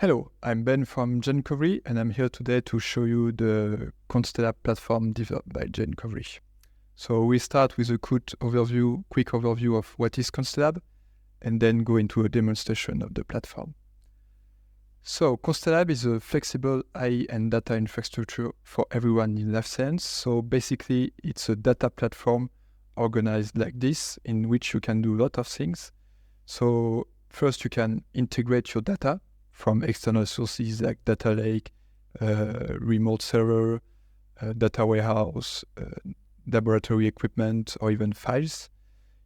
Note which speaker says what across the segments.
Speaker 1: Hello, I'm Ben from Gencovery, and I'm here today to show you the Constellab platform developed by Gencovery. So we start with a quick overview of what is Constellab, and then go into a demonstration of the platform. So Constellab is a flexible AI and data infrastructure for everyone in life science. So basically, it's a data platform organized like this, in which you can do a lot of things. So first, you can integrate your data from external sources like data lake, remote server, data warehouse, laboratory equipment, or even files.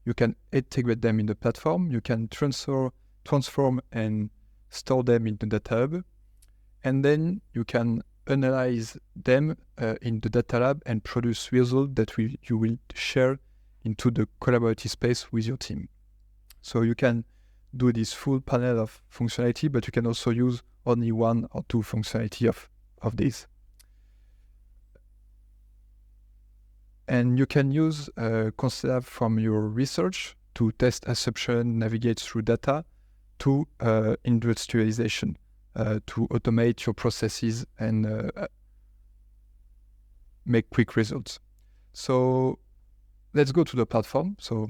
Speaker 1: You can integrate them in the platform. You can transform and store them in the data hub. And then you can analyze them in the data lab and produce results that you will share into the collaborative space with your team. So you can do this full panel of functionality, but you can also use only one or two functionality of these. And you can use Constellab from your research to test assumption, navigate through data, to industrialization, to automate your processes and make quick results. So let's go to the platform. So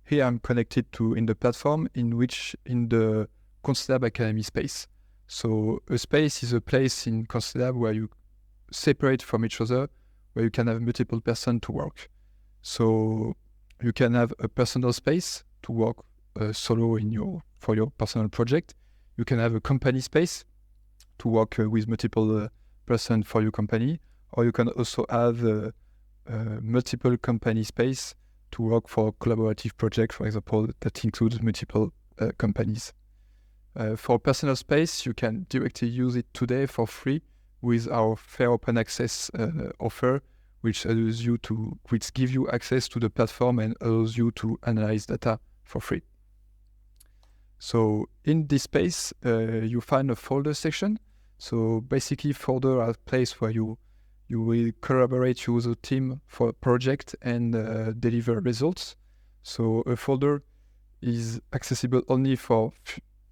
Speaker 1: here I'm connected in the platform in the Constellab Academy space. So a space is a place in Constellab where you separate from each other, where you can have multiple persons to work. So you can have a personal space to work solo for your personal project. You can have a company space to work with multiple persons for your company, or you can also have multiple company space to work for a collaborative project, for example, that includes multiple companies. For personal space, you can directly use it today for free with our fair open access offer, which gives you access to the platform and allows you to analyze data for free. So in this space, you find a folder section. So basically, folder are a place where you will collaborate with a team for a project and deliver results. So a folder is accessible only for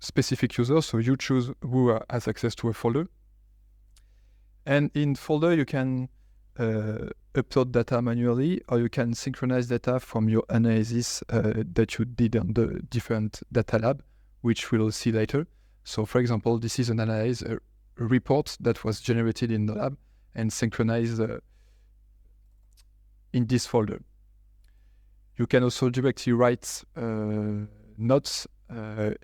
Speaker 1: specific users. So you choose who has access to a folder. And in folder, you can upload data manually, or you can synchronize data from your analysis that you did on the different data lab, which we'll see later. So for example, this is an analysis, a report that was generated in the lab and synchronized in this folder. You can also directly write notes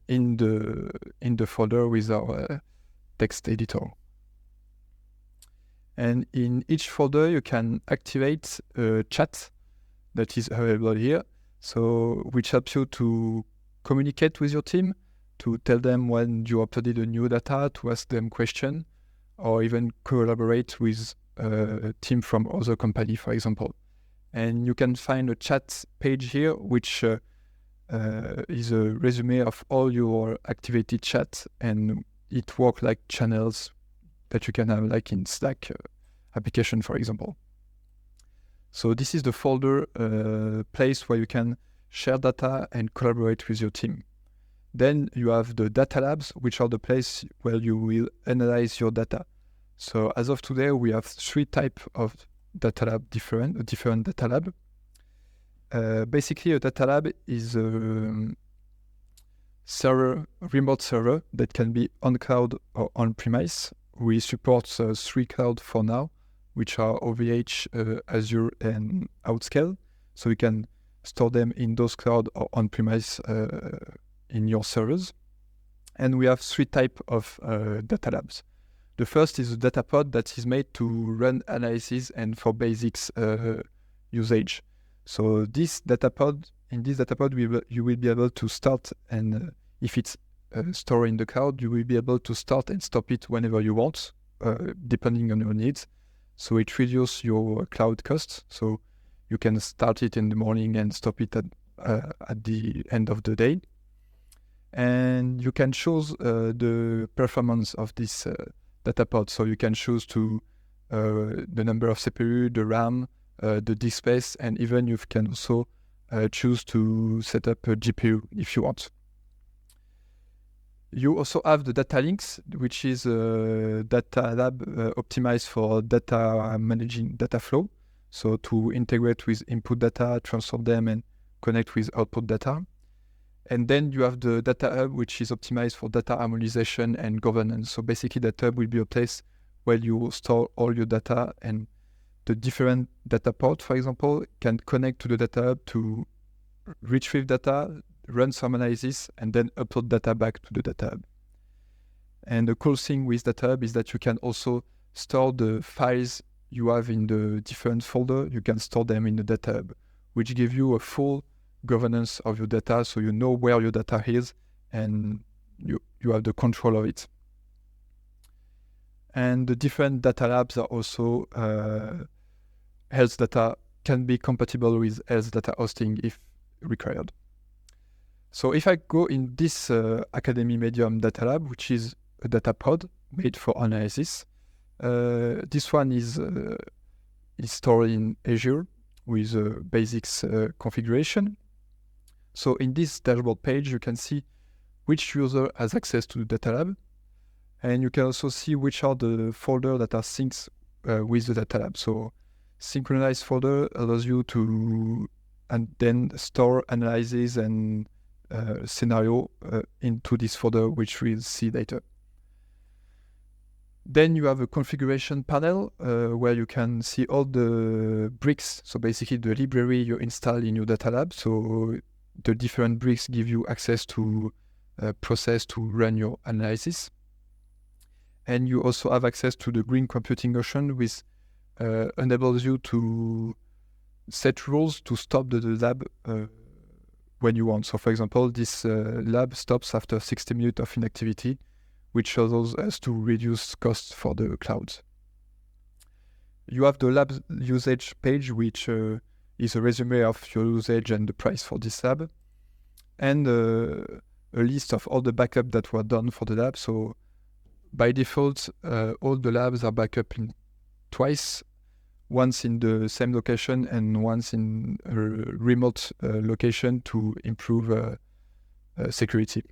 Speaker 1: in the folder with our text editor. And in each folder, you can activate a chat that is available here, so which helps you to communicate with your team, to tell them when you uploaded a new data, to ask them questions, or even collaborate with a team from other company, for example. And you can find a chat page here, which is a resume of all your activated chats, and it works like channels that you can have like in Slack application, for example. So this is the folder place where you can share data and collaborate with your team. Then you have the data labs, which are the place where you will analyze your data. So as of today, we have three types of data lab, different data lab. Basically, a data lab is a remote server that can be on cloud or on premise. We support three clouds for now, which are OVH, Azure, and Outscale. So you can store them in those clouds or on premise in your servers. And we have three types of data labs. The first is a data pod that is made to run analysis and for basics usage. So in this data pod, you will be able to start, and if it's stored in the cloud, you will be able to start and stop it whenever you want, depending on your needs. So it reduces your cloud costs. So you can start it in the morning and stop it at the end of the day. And you can choose the performance of this data pod. So you can choose the number of CPU, the RAM, the disk space, and even you can also choose to set up a GPU if you want. You also have the data links, which is a data lab optimized for data managing data flow. So to integrate with input data, transform them, and connect with output data. And then you have the data hub, which is optimized for data harmonization and governance. So basically, that hub will be a place where you store all your data, and the different data ports, for example, can connect to the data hub to retrieve data, run some analysis, and then upload data back to the data hub. And the cool thing with data hub is that you can also store the files you have in the different folder. You can store them in the data hub, which give you a full governance of your data, so you know where your data is and you have the control of it. And the different data labs are also health data, can be compatible with health data hosting if required. So if I go in this Academy Medium data lab, which is a data pod made for analysis, this one is stored in Azure with basics configuration. So in this dashboard page, you can see which user has access to the data lab, and you can also see which are the folders that are synced with the data lab. So Synchronise folder allows you to and then store analysis and scenario into this folder, which we'll see later. Then you have a configuration panel where you can see all the bricks. So basically the library you install in your data lab. So the different bricks give you access to process to run your analysis. And you also have access to the green computing ocean, which enables you to set rules to stop the lab when you want. So for example, this lab stops after 60 minutes of inactivity, which allows us to reduce costs for the clouds. You have the lab usage page, which is a resume of your usage and the price for this lab, and a list of all the backups that were done for the lab. So by default, all the labs are backed in twice, once in the same location and once in a remote location to improve security.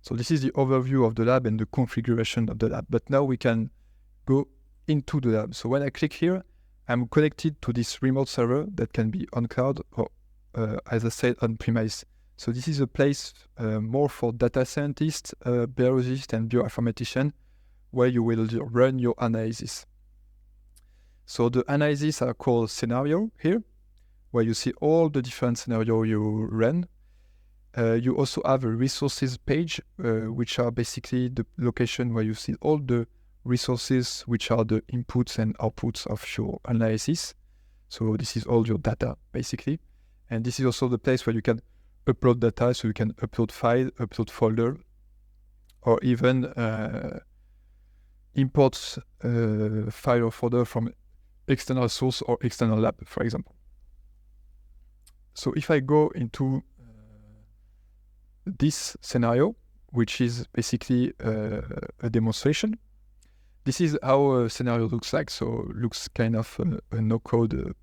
Speaker 1: So this is the overview of the lab and the configuration of the lab. But now we can go into the lab. So when I click here, I'm connected to this remote server that can be on cloud or, as I said, on premise. So this is a place more for data scientists, biologists, and bioinformaticians, where you will run your analysis. So the analysis are called scenario here, where you see all the different scenarios you run. You also have a resources page, which are basically the location where you see all the resources, which are the inputs and outputs of your analysis. So this is all your data, basically. And this is also the place where you can upload data, so you can upload file, upload folder, or even import file or folder from external source or external lab, for example. So if I go into this scenario, which is basically a demonstration, this is how a scenario looks like. So it looks kind of a no-code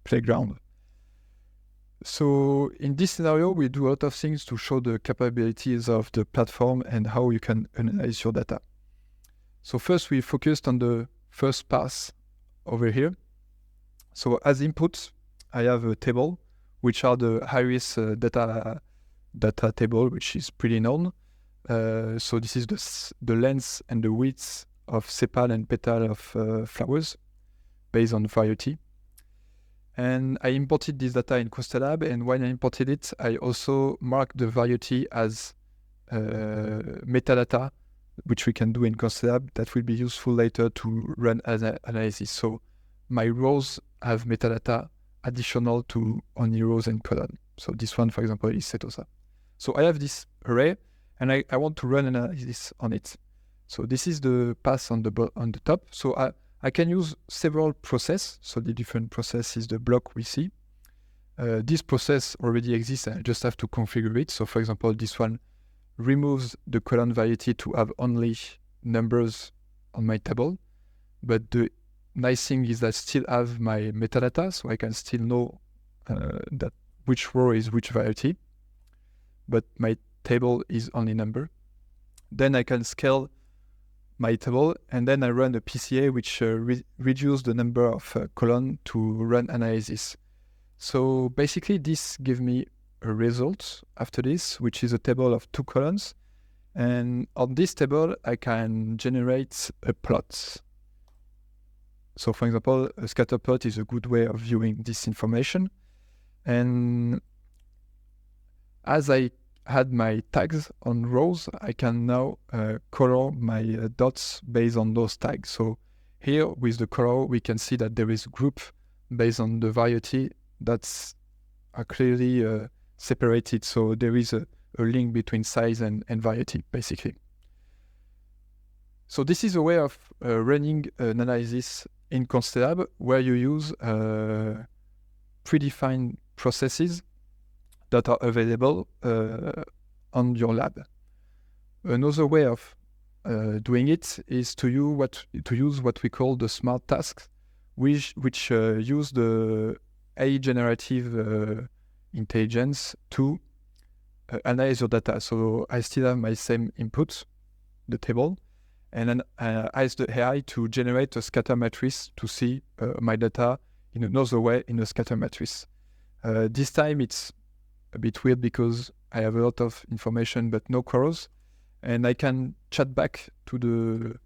Speaker 1: playground. So in this scenario, we do a lot of things to show the capabilities of the platform and how you can analyze your data. So first, we focused on the first pass over here. So as input, I have a table, which are the high-risk data table, which is pretty known. So this is the length and the width of sepal and petal of flowers based on variety. And I imported this data in Constellab, and when I imported it, I also marked the variety as metadata, which we can do in Constellab that will be useful later to run as an analysis. So my rows have metadata additional to only rows and column. So this one, for example, is Setosa. So I have this array, and I want to run analysis on it. So this is the pass on the top. So I can use several processes. So the different process is the block we see. This process already exists, and I just have to configure it. So for example, this one removes the column variety to have only numbers on my table. But the nice thing is that I still have my metadata, so I can still know that which row is which variety. But my table is only number. Then I can scale my table, and then I run a PCA which reduce the number of columns to run analysis. So basically this gives me a result after this, which is a table of 2 columns. And on this table, I can generate a plot. So for example, a scatter plot is a good way of viewing this information. And as I had my tags on rows, I can now color my dots based on those tags. So here with the color, we can see that there is a group based on the variety that's clearly separated. So there is a link between size and variety, basically. So this is a way of running an analysis in Constellab where you use predefined processes that are available on your lab. Another way of doing it is to use what we call the smart tasks, which use the AI generative intelligence to analyze your data. So I still have my same input, the table, and then I ask the AI to generate a scatter matrix to see my data in another way in a scatter matrix. This time it's a bit weird because I have a lot of information but no colors, and I can chat back to the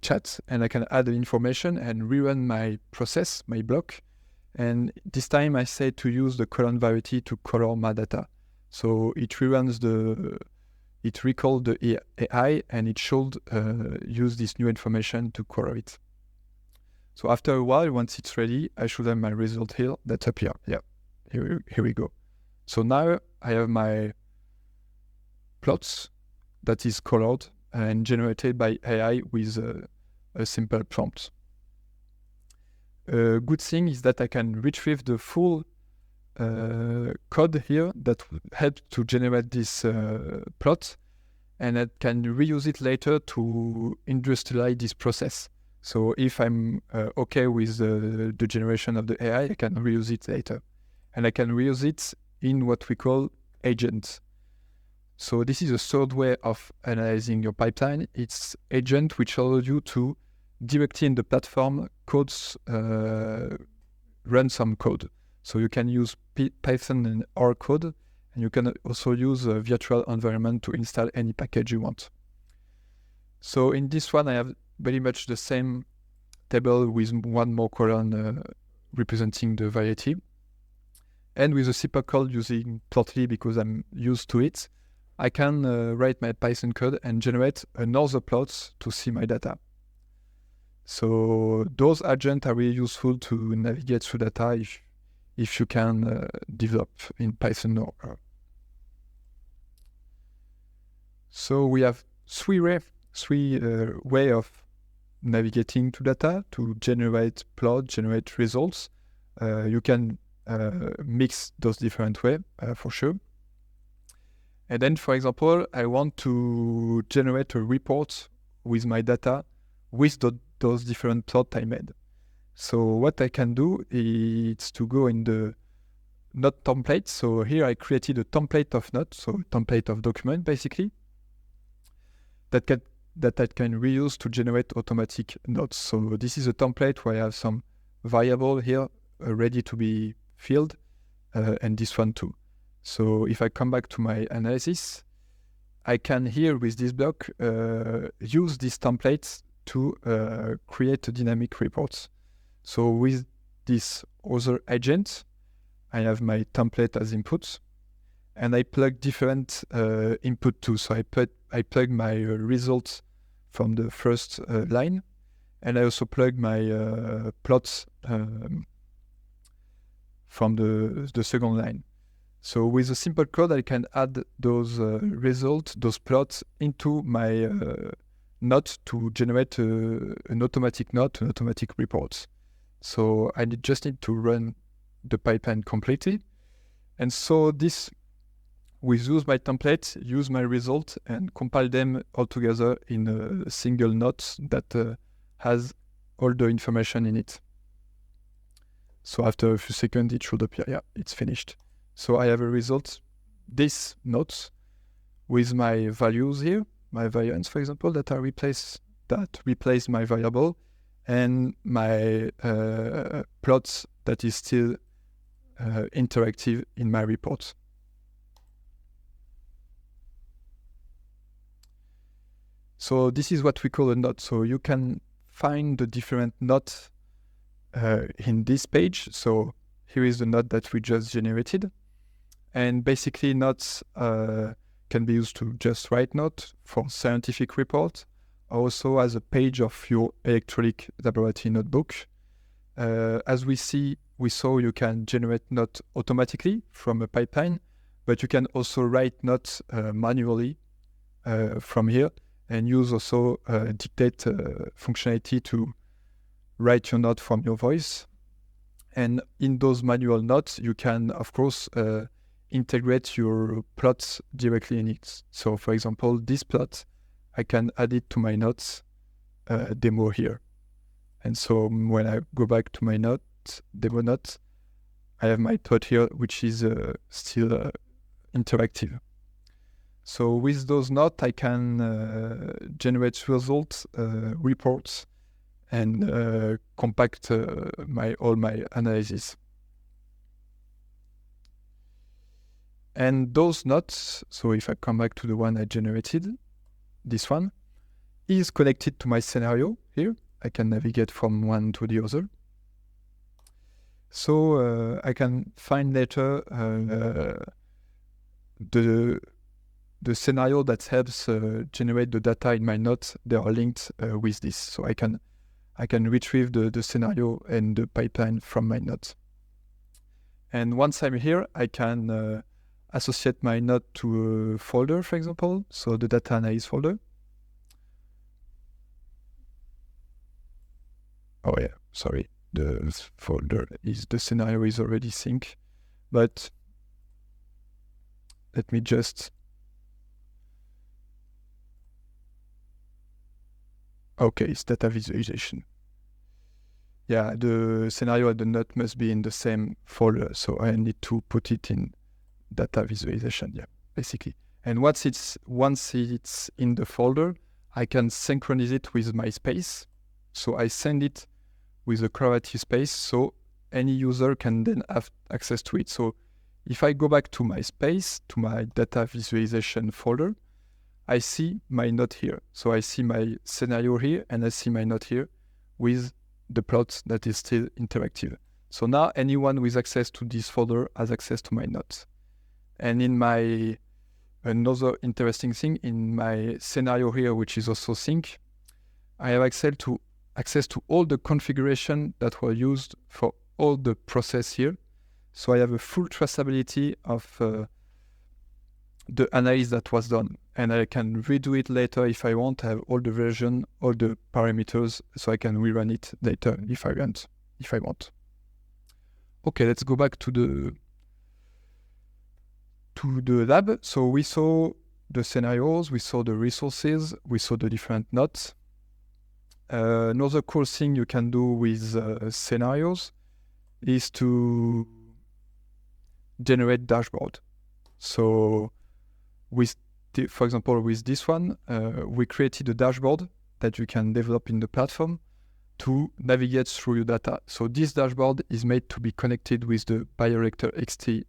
Speaker 1: chat, and I can add the information and rerun my process, my block. And this time I say to use the column variety to color my data. So it reruns it recalled the AI, and it should use this new information to color it. So after a while, once it's ready, I should have my result here that appear. Yeah, here we go. So now I have my plots that is colored and generated by AI with a simple prompt. A good thing is that I can retrieve the full code here that helps to generate this plot, and I can reuse it later to industrialize this process. So if I'm okay with the generation of the AI, I can reuse it later. And I can reuse it in what we call agents. So this is a third way of analyzing your pipeline. It's agent, which allows you to directly in the platform run some code. So you can use Python and R code, and you can also use a virtual environment to install any package you want. So in this one, I have very much the same table with one more column representing the variety. And with a simple code using Plotly, because I'm used to it, I can write my Python code and generate another plot to see my data. So those agents are really useful to navigate through data if you can develop in Python or R. So we have three way of navigating to data to generate plot, generate results. You can mix those different ways for sure. And then, for example, I want to generate a report with my data with those different plots I made. So what I can do is to go in the note template. So here I created a template of notes, so a template of document basically, that I can reuse to generate automatic notes. So this is a template where I have some variable here ready to be filled, and this one too. So if I come back to my analysis, I can here with this block use this template to create a dynamic report. So with this other agent, I have my template as input, and I plug different input too. So I plug my results from the first line, and I also plug my plots from the second line. So with a simple code, I can add those results, those plots into my note to generate an automatic note, an automatic report. So I just need to run the pipeline completely. And so this will use my template, use my result, and compile them all together in a single note that has all the information in it. So after a few seconds, it should appear. Yeah, it's finished. So I have a result this note with my values here, my variance, for example, that replace my variable, and my plots that is still interactive in my report. So this is what we call a knot. So you can find the different knots in this page. So here is the knot that we just generated. And basically knots can be used to just write note for scientific report, also as a page of your electronic laboratory notebook. As we saw you can generate note automatically from a pipeline, but you can also write notes manually from here, and use also dictate functionality to write your note from your voice. And in those manual notes, you can, of course, integrate your plots directly in it. So, for example, this plot, I can add it to my notes demo here. And so when I go back to my demo note, I have my plot here, which is still interactive. So with those notes, I can generate results, reports, and compact all my analysis. And those notes, so if I come back to the one I generated, this one, is connected to my scenario here. I can navigate from one to the other. So I can find later the scenario that helps generate the data in my notes. They are linked with this. So I can retrieve the scenario and the pipeline from my notes. And once I'm here, I can associate my note to a folder, for example. So the data analysis folder. Oh yeah, sorry. The folder the scenario is already synced, but let me just. Okay, it's data visualization. Yeah, the scenario and the note must be in the same folder, so I need to put it in data visualization, yeah, basically. And once it's in the folder, I can synchronize it with my space. So I send it with a collaborative space, so any user can then have access to it. So if I go back to my space, to my data visualization folder, I see my note here. So I see my scenario here, and I see my note here with the plot that is still interactive. So now anyone with access to this folder has access to my notes. And in another interesting thing, in my scenario here, which is also sync, I have access to all the configuration that were used for all the process here. So I have a full traceability of the analysis that was done. And I can redo it later if I want. I have all the version, all the parameters, so I can rerun it later if I want. Okay, let's go back to the lab. So we saw the scenarios, we saw the resources, we saw the different notes. Another cool thing you can do with scenarios is to generate dashboard. So for example, with this one, we created a dashboard that you can develop in the platform to navigate through your data. So this dashboard is made to be connected with the Bioreactor XT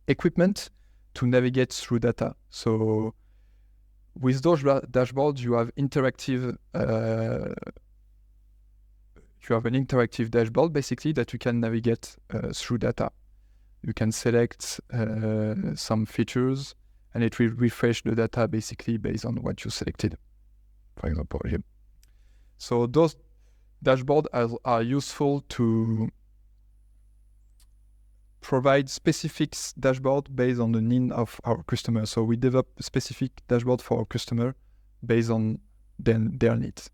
Speaker 1: equipment to navigate through data. So with those dashboards, you have an interactive dashboard basically that you can navigate through data. You can select some features, and it will refresh the data basically based on what you selected, for example here. So those dashboards are useful to provide specific dashboard based on the need of our customer. So we develop a specific dashboard for our customer based on their needs.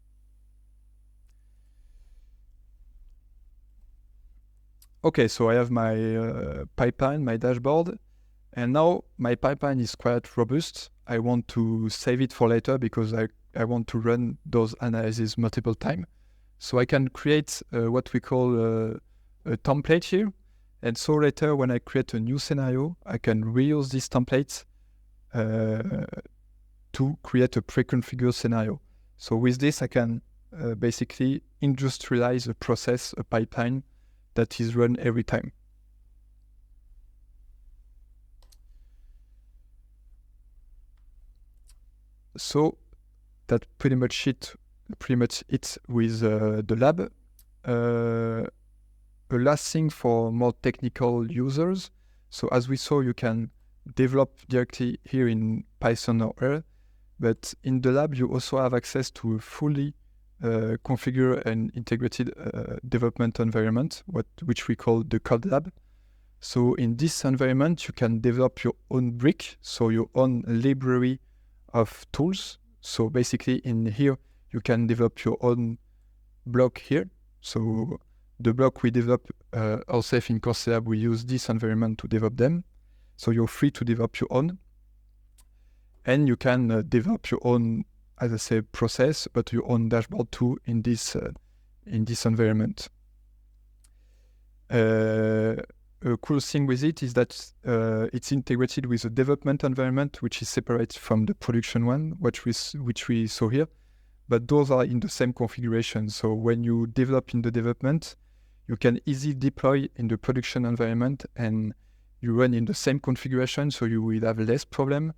Speaker 1: Okay, so I have my pipeline, my dashboard, and now my pipeline is quite robust. I want to save it for later because I want to run those analyses multiple times. So I can create what we call a template here. And so later, when I create a new scenario, I can reuse these templates to create a pre-configured scenario. So with this, I can basically industrialize a process, a pipeline that is run every time. So that pretty much it with the lab. A last thing for more technical users. So as we saw, you can develop directly here in Python or R, but in the lab, you also have access to a fully configured and integrated development environment, which we call the Codelab. So in this environment, you can develop your own brick, so your own library of tools. So basically in here, you can develop your own block here. So the block we develop ourselves in Constellab, we use this environment to develop them. So you're free to develop your own. And you can develop your own, as I say, process, but your own dashboard too in this environment. A cool thing with it is that it's integrated with a development environment, which is separate from the production one, which we saw here. But those are in the same configuration. So when you develop in the development, you can easily deploy in the production environment and you run in the same configuration, so you will have less problem.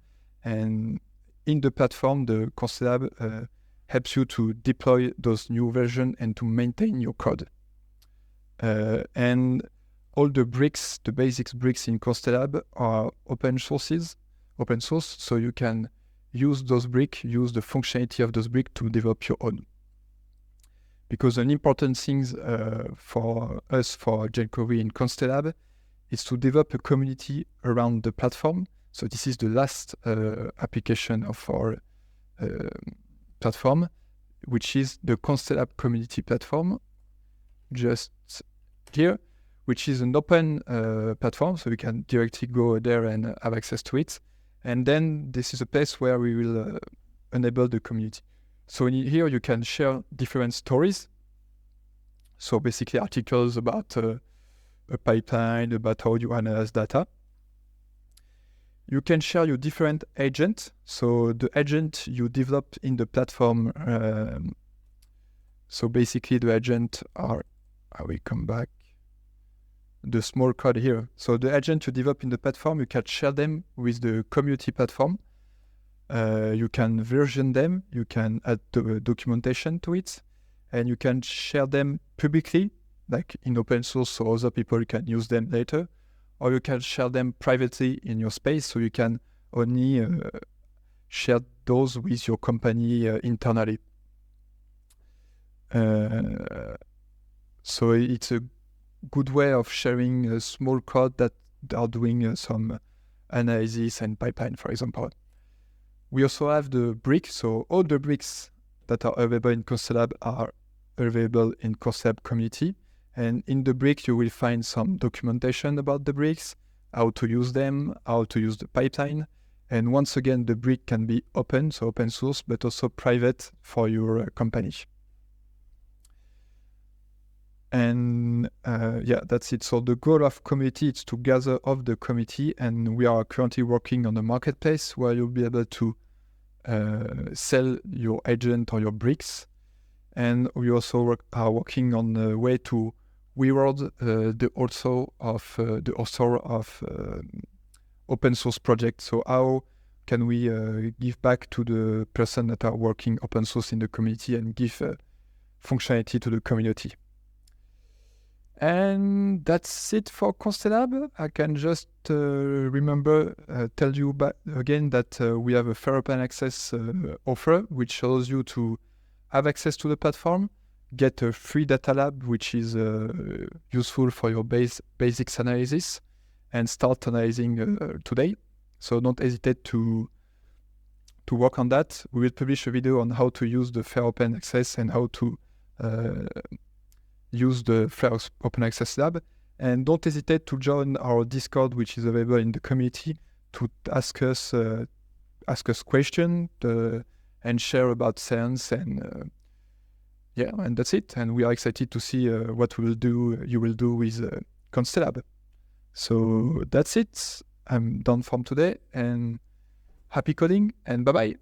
Speaker 1: And in the platform, the Constellab helps you to deploy those new versions and to maintain your code. And all the bricks, the basics bricks in Constellab are open source, so you can use those bricks, use the functionality of those bricks to develop your own. Because an important thing for us, for Gencovery in Constellab, is to develop a community around the platform. So this is the last application of our platform, which is the Constellab community platform, just here, which is an open platform, so you can directly go there and have access to it. And then this is a place where we will enable the community. So in here you can share different stories. So basically articles about a pipeline, about how you analyze data. You can share your different agents. So the agent you develop in the platform. So basically the agent are, I will come back, the small code here. So the agent you develop in the platform, you can share them with the community platform. You can version them, you can add the documentation to it, and you can share them publicly, like in open source, so other people can use them later, or you can share them privately in your space, so you can only share those with your company internally. So it's a good way of sharing a small code that are doing some analysis and pipeline, for example. We also have the brick, so all the bricks that are available in Constellab are available in Constellab community. And in the brick, you will find some documentation about the bricks, how to use them, how to use the pipeline. And once again, the brick can be open, so open source, but also private for your company. And yeah, that's it. So the goal of community is to gather of the community, and we are currently working on a marketplace where you'll be able to sell your agent or your bricks. And we also are working on a way to reward the author of open source projects. So how can we give back to the person that are working open source in the community and give functionality to the community? And that's it for Constellab. I can just tell you again that we have a fair open access offer, which allows you to have access to the platform, get a free data lab, which is useful for your basics analysis, and start analyzing today. So don't hesitate to work on that. We will publish a video on how to use the fair open access and how to use the fair open access lab. And don't hesitate to join our Discord, which is available in the community, to ask us questions and share about science. And yeah, and that's it. And we are excited to see what you will do with Constellab. So that's it. I'm done from today, and happy coding, and bye-bye.